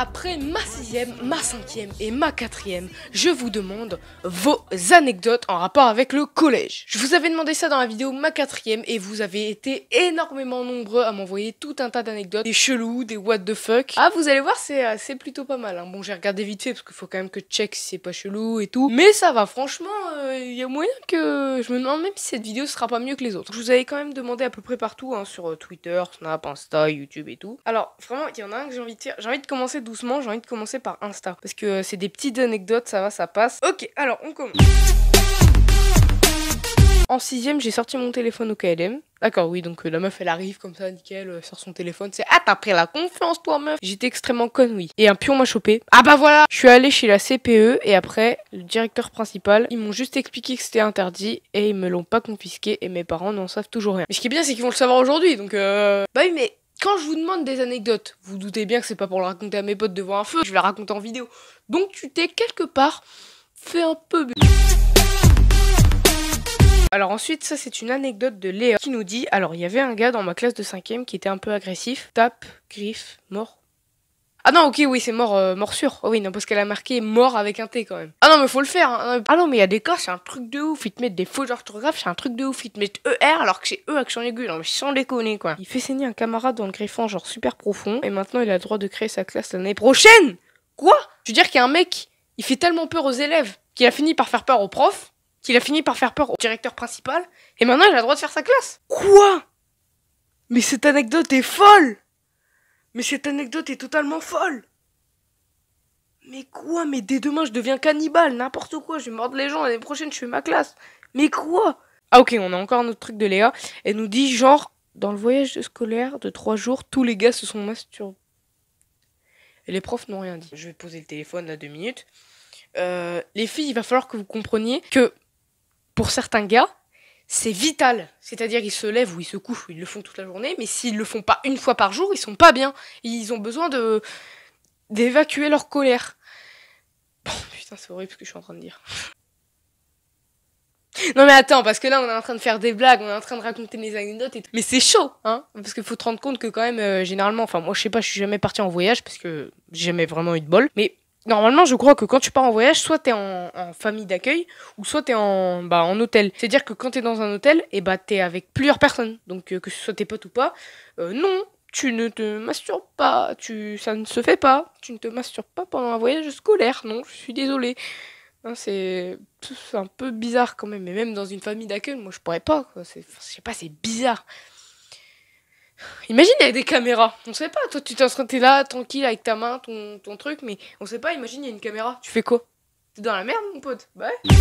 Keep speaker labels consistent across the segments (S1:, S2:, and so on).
S1: Après ma 6ème, ma 5ème et ma 4ème, je vous demande vos anecdotes en rapport avec le collège. Je vous avais demandé ça dans la vidéo ma 4ème et vous avez été énormément nombreux à m'envoyer tout un tas d'anecdotes, des chelous, des what the fuck. Ah, vous allez voir, c'est plutôt pas mal, hein. Bon, j'ai regardé vite fait parce qu'il faut quand même que je check si c'est pas chelou et tout. Mais ça va, franchement, il y a moyen que je me demande même si cette vidéo sera pas mieux que les autres. Je vous avais quand même demandé à peu près partout, hein, sur Twitter, Snap, Insta, YouTube et tout. Alors, vraiment, il y en a un que j'ai envie de dire. J'ai envie de commencer doucement, j'ai envie de commencer par Insta. Parce que c'est des petites anecdotes, ça va, ça passe. Ok, alors, on commence. En 6ème, j'ai sorti mon téléphone au KLM. D'accord, oui, donc la meuf, elle arrive comme ça, nickel, sort son téléphone. C'est « Ah, t'as pris la confiance, toi, meuf !» J'étais extrêmement conne, oui. Et un pion m'a chopé. Ah bah voilà. Je suis allée chez la CPE et après, le directeur principal, ils m'ont juste expliqué que c'était interdit et ils me l'ont pas confisqué et mes parents n'en savent toujours rien. Mais ce qui est bien, c'est qu'ils vont le savoir aujourd'hui, donc Bah oui, mais quand je vous demande des anecdotes, vous doutez bien que c'est pas pour le raconter à mes potes devant un feu, je vais la raconter en vidéo. Donc tu t'es quelque part fait un peu... Alors ensuite, ça c'est une anecdote de Léa qui nous dit, alors il y avait un gars dans ma classe de 5ème qui était un peu agressif, tape, griffe, mort. Ah non, ok, oui, c'est mort, morsure. Oh oui, non, parce qu'elle a marqué mort avec un T quand même. Ah non, mais faut le faire, hein. Ah non, mais il y a des cas, c'est un truc de ouf, ils te mettent des fautes orthographes, c'est un truc de ouf, ils te mettent ER alors que c'est E accent aigu, non mais sans déconner quoi. Il fait saigner un camarade dans le griffon genre super profond, et maintenant il a le droit de créer sa classe l'année prochaine. Quoi? Je veux dire qu'il y a un mec, il fait tellement peur aux élèves qu'il a fini par faire peur aux profs, qu'il a fini par faire peur au directeur principal, et maintenant il a le droit de faire sa classe. Quoi? Mais cette anecdote est folle! Mais cette anecdote est totalement folle! Mais quoi? Mais dès demain je deviens cannibale, n'importe quoi, je vais mordre les gens, l'année prochaine je fais ma classe. Mais quoi? Ah ok, on a encore un autre truc de Léa, elle nous dit genre, dans le voyage scolaire de 3 jours, tous les gars se sont masturbés. Et les profs n'ont rien dit. Je vais poser le téléphone là 2 minutes. Les filles, il va falloir que vous compreniez que pour certains gars, c'est vital. C'est-à-dire ils se lèvent ou ils se couchent ou ils le font toute la journée, mais s'ils le font pas une fois par jour, ils sont pas bien. Ils ont besoin d'évacuer leur colère. Bon, putain, c'est horrible ce que je suis en train de dire. Non mais attends, parce que là on est en train de faire des blagues, on est en train de raconter des anecdotes et tout. Mais c'est chaud, hein. Parce qu'il faut te rendre compte que quand même, généralement, enfin moi je sais pas, je suis jamais partie en voyage parce que j'ai jamais vraiment eu de bol. Mais normalement, je crois que quand tu pars en voyage, soit t'es en famille d'accueil, ou soit t'es en hôtel. C'est-à-dire que quand t'es dans un hôtel, et bah t'es avec plusieurs personnes. Donc que ce soit tes potes ou pas, non, tu ne te masturbes pas, ça ne se fait pas. Tu ne te masturbes pas pendant un voyage scolaire, non, je suis désolée. Hein, c'est un peu bizarre quand même, mais même dans une famille d'accueil, moi je pourrais pas, quoi. Je sais pas, c'est bizarre. Imagine il y a des caméras, on sait pas, toi t'es là tranquille avec ta main, ton truc, mais on sait pas, imagine il y a une caméra, tu fais quoi? T'es dans la merde mon pote? Bah ouais.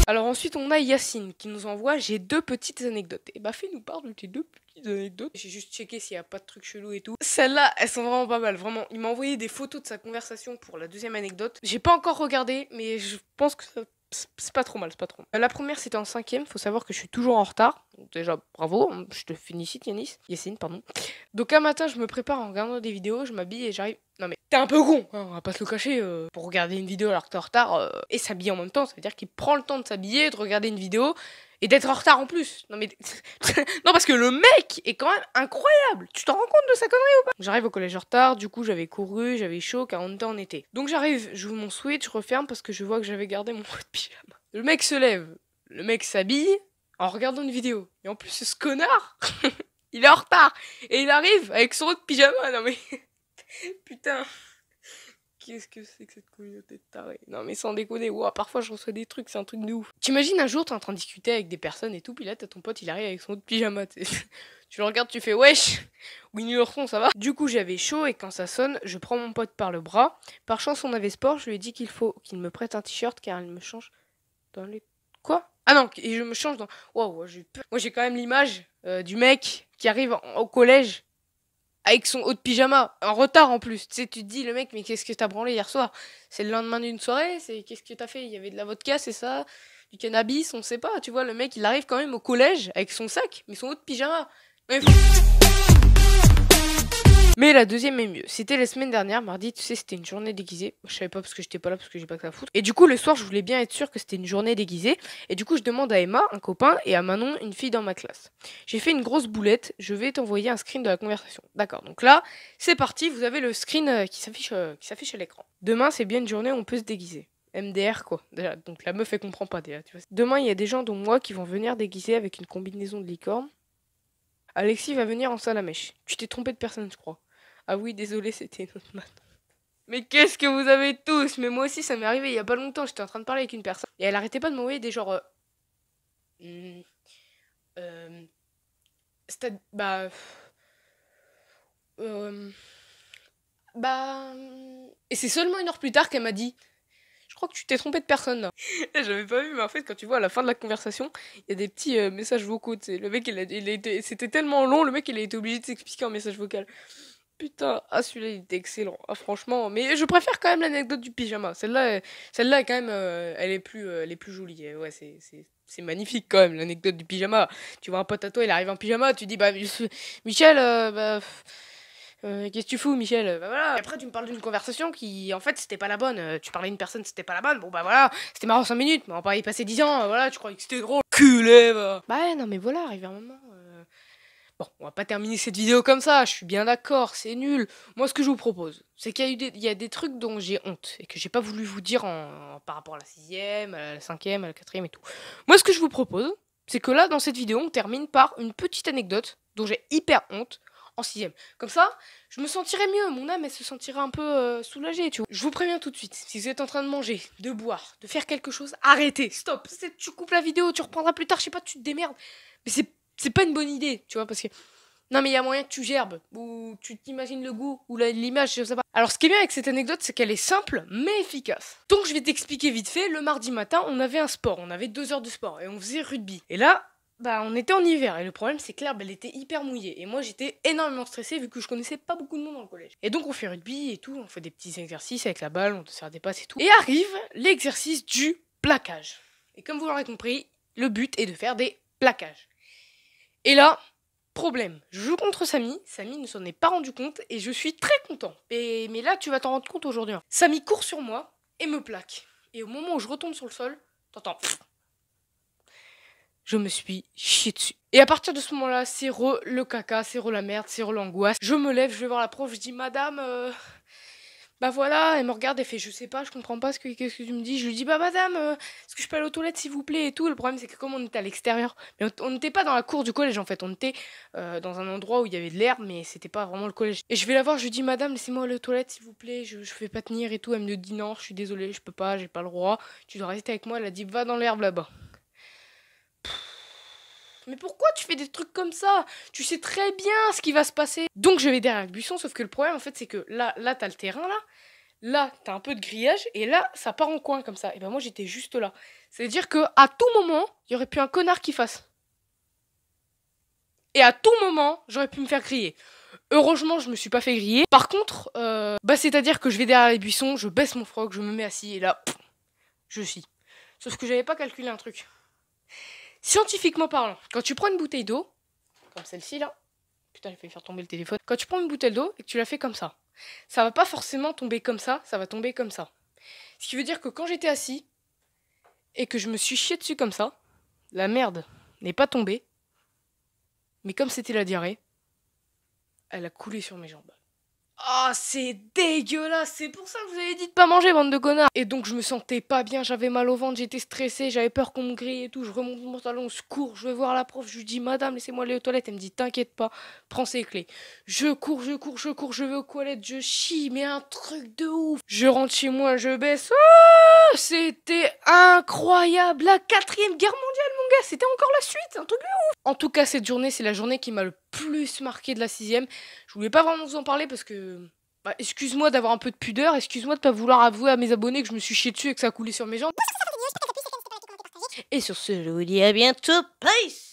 S1: Alors ensuite on a Yacine qui nous envoie, j'ai 2 petites anecdotes. Et bah fais-nous part de tes 2 petites anecdotes. J'ai juste checké s'il y a pas de trucs chelous et tout. Celles-là, elles sont vraiment pas mal, vraiment. Il m'a envoyé des photos de sa conversation pour la 2e anecdote. J'ai pas encore regardé, mais je pense que c'est pas trop mal, c'est pas trop mal. La première c'était en 5ème, faut savoir que je suis toujours en retard. Donc déjà bravo, je te félicite Yacine, pardon. Donc un matin je me prépare en regardant des vidéos, je m'habille et j'arrive... Non mais t'es un peu con, hein, on va pas se le cacher, pour regarder une vidéo alors que t'es en retard et s'habiller en même temps, ça veut dire qu'il prend le temps de s'habiller, de regarder une vidéo et d'être en retard en plus. Non mais... non parce que le mec est quand même incroyable, tu t'en rends compte de sa connerie ou pas? J'arrive au collège en retard, du coup j'avais couru, j'avais chaud car on était en été. Donc j'arrive, j'ouvre mon sweat, je referme parce que je vois que j'avais gardé mon haut de pyjama. Le mec se lève, le mec s'habille en regardant une vidéo. Et en plus ce connard, il est en retard et il arrive avec son haut de pyjama, non mais... Putain, qu'est-ce que c'est que cette communauté de tarés? Non mais sans déconner, ouah, parfois je reçois des trucs, c'est un truc de ouf. T'imagines un jour t'es en train de discuter avec des personnes et tout, puis là t'as ton pote, il arrive avec son autre pyjama, tu le regardes, tu fais wesh, Winnie l'ourson, ça va? Du coup j'avais chaud et quand ça sonne, je prends mon pote par le bras. Par chance on avait sport, je lui ai dit qu'il faut qu'il me prête un t-shirt car il me change dans les... Quoi? Ah non, et je me change dans... Waouh, j'ai peur. Moi j'ai quand même l'image du mec qui arrive au collège avec son haut de pyjama, en retard en plus. Tu sais, tu te dis, le mec, mais qu'est-ce que t'as branlé hier soir? C'est le lendemain d'une soirée? Qu'est-ce que t'as fait? Il y avait de la vodka, c'est ça? Du cannabis? On sait pas, tu vois, le mec, il arrive quand même au collège avec son sac, mais son haut de pyjama. Mais... Mais la deuxième est mieux. C'était la semaine dernière, mardi, tu sais, c'était une journée déguisée. Je savais pas parce que j'étais pas là, parce que j'ai pas que ça à foutre. Et du coup, le soir, je voulais bien être sûre que c'était une journée déguisée. Et du coup, je demande à Emma, un copain, et à Manon, une fille dans ma classe. J'ai fait une grosse boulette, je vais t'envoyer un screen de la conversation. D'accord, donc là, c'est parti, vous avez le screen qui s'affiche à l'écran. Demain, c'est bien une journée où on peut se déguiser. MDR quoi, déjà. Donc la meuf elle comprend pas déjà, tu vois. Demain il y a des gens dont moi qui vont venir déguisés avec une combinaison de licorne. Alexis va venir en salamèche. Tu t'es trompé de personne je crois. Ah oui désolé c'était notre Manon. Mais qu'est-ce que vous avez tous? Mais moi aussi ça m'est arrivé il y a pas longtemps, j'étais en train de parler avec une personne. Et elle arrêtait pas de m'envoyer des genre... bah... Bah... Et c'est seulement une heure plus tard qu'elle m'a dit... Je crois que tu t'es trompé de personne là. J'avais pas vu, mais en fait, quand tu vois à la fin de la conversation, il y a des petits messages vocaux. Tu sais. Le mec, c'était tellement long, le mec, il a été obligé de s'expliquer en message vocal. Putain, ah celui-là, il était excellent. Ah, franchement, mais je préfère quand même l'anecdote du pyjama. Celle-là, quand même, elle est plus jolie. Ouais, c'est magnifique quand même, l'anecdote du pyjama. Tu vois un pote à toi, il arrive en pyjama, tu dis, bah, Michel, qu'est-ce que tu fous, Michel? Bah voilà. Et après, tu me parles d'une conversation qui, en fait, c'était pas la bonne. Tu parlais à une personne, c'était pas la bonne. Bon, bah voilà, c'était marrant 5 minutes, mais on va pas y passer 10 ans. Voilà, tu croyais que c'était drôle. Culé, bah. Bah ouais, non, mais voilà, arrivé un moment. Bon, on va pas terminer cette vidéo comme ça, je suis bien d'accord, c'est nul. Moi, ce que je vous propose, c'est qu'il y a des trucs dont j'ai honte et que j'ai pas voulu vous dire par rapport à la 6ème, à la 5ème, à la 4ème et tout. Moi, ce que je vous propose, c'est que là, dans cette vidéo, on termine par une petite anecdote dont j'ai hyper honte en 6ème. Comme ça, je me sentirais mieux, mon âme, elle se sentirait un peu soulagée, tu vois. Je vous préviens tout de suite, si vous êtes en train de manger, de boire, de faire quelque chose, arrêtez, stop. Tu coupes la vidéo, tu reprendras plus tard, je sais pas, tu te démerdes. Mais c'est pas une bonne idée, tu vois, parce que... Non, mais il y a moyen que tu gerbes, ou tu t'imagines le goût, ou l'image, je sais pas. Alors, ce qui est bien avec cette anecdote, c'est qu'elle est simple, mais efficace. Donc, je vais t'expliquer vite fait. Le mardi matin, on avait un sport, on avait 2 heures de sport, et on faisait rugby. Et là, bah, on était en hiver, et le problème, c'est que l'herbe, elle était hyper mouillée. Et moi, j'étais énormément stressée, vu que je connaissais pas beaucoup de monde dans le collège. Et donc, on fait rugby et tout, on fait des petits exercices avec la balle, on te sert des passes et tout. Et arrive l'exercice du plaquage. Et comme vous l'aurez compris, le but est de faire des plaquages. Et là... Problème, je joue contre Samy ne s'en est pas rendu compte et je suis très content. Mais là, tu vas t'en rendre compte aujourd'hui. Samy court sur moi et me plaque. Et au moment où je retombe sur le sol, t'entends... Je me suis chié dessus. Et à partir de ce moment-là, c'est le caca, c'est la merde, c'est l'angoisse. Je me lève, je vais voir la prof, je dis « Madame, bah voilà, elle me regarde, elle fait je sais pas, je comprends pas qu'est-ce que tu me dis. Je lui dis bah madame, est-ce que je peux aller aux toilettes s'il vous plaît et tout. Le problème c'est que comme on était à l'extérieur, mais on n'était pas dans la cour du collège en fait, on était dans un endroit où il y avait de l'herbe, mais c'était pas vraiment le collège. Et je vais la voir, je lui dis madame, laissez-moi aller aux toilettes s'il vous plaît, je vais pas tenir et tout. Elle me dit non, je suis désolée, je peux pas, j'ai pas le droit, tu dois rester avec moi. Elle a dit va dans l'herbe là-bas. Mais pourquoi tu fais des trucs comme ça? Tu sais très bien ce qui va se passer. Donc je vais derrière le buisson, sauf que le problème en fait c'est que là t'as le terrain là t'as un peu de grillage et là ça part en coin comme ça. Et ben moi j'étais juste là. C'est-à-dire que à tout moment il y aurait pu un connard qui fasse. Et à tout moment j'aurais pu me faire griller. Heureusement je me suis pas fait griller. Par contre bah c'est-à-dire que je vais derrière les buissons, je baisse mon froc, je me mets assis et là je chie. Sauf que j'avais pas calculé un truc. Scientifiquement parlant, quand tu prends une bouteille d'eau, comme celle-ci là, putain j'ai failli faire tomber le téléphone, quand tu prends une bouteille d'eau et que tu la fais comme ça va pas forcément tomber comme ça va tomber comme ça. Ce qui veut dire que quand j'étais assis, et que je me suis chié dessus comme ça, la merde n'est pas tombée, mais comme c'était la diarrhée, elle a coulé sur mes jambes. Ah, c'est dégueulasse, c'est pour ça que vous avez dit de pas manger, bande de connards. Et donc je me sentais pas bien, j'avais mal au ventre, j'étais stressée, j'avais peur qu'on me grille et tout. Je remonte mon pantalon, je cours, je vais voir la prof, je lui dis madame, laissez-moi aller aux toilettes. Elle me dit t'inquiète pas, prends ses clés. Je cours, je vais aux toilettes, je chie, mais un truc de ouf. Je rentre chez moi, je baisse. Oh, c'était incroyable, la 4e guerre mondiale, mon gars, c'était encore la suite, un truc de ouf. En tout cas, cette journée, c'est la journée qui m'a le plus marqué de la 6ème. Je voulais pas vraiment vous en parler parce que... Bah, excuse-moi d'avoir un peu de pudeur, excuse-moi de pas vouloir avouer à mes abonnés que je me suis chié dessus et que ça a coulé sur mes jambes. Et sur ce, je vous dis à bientôt, peace!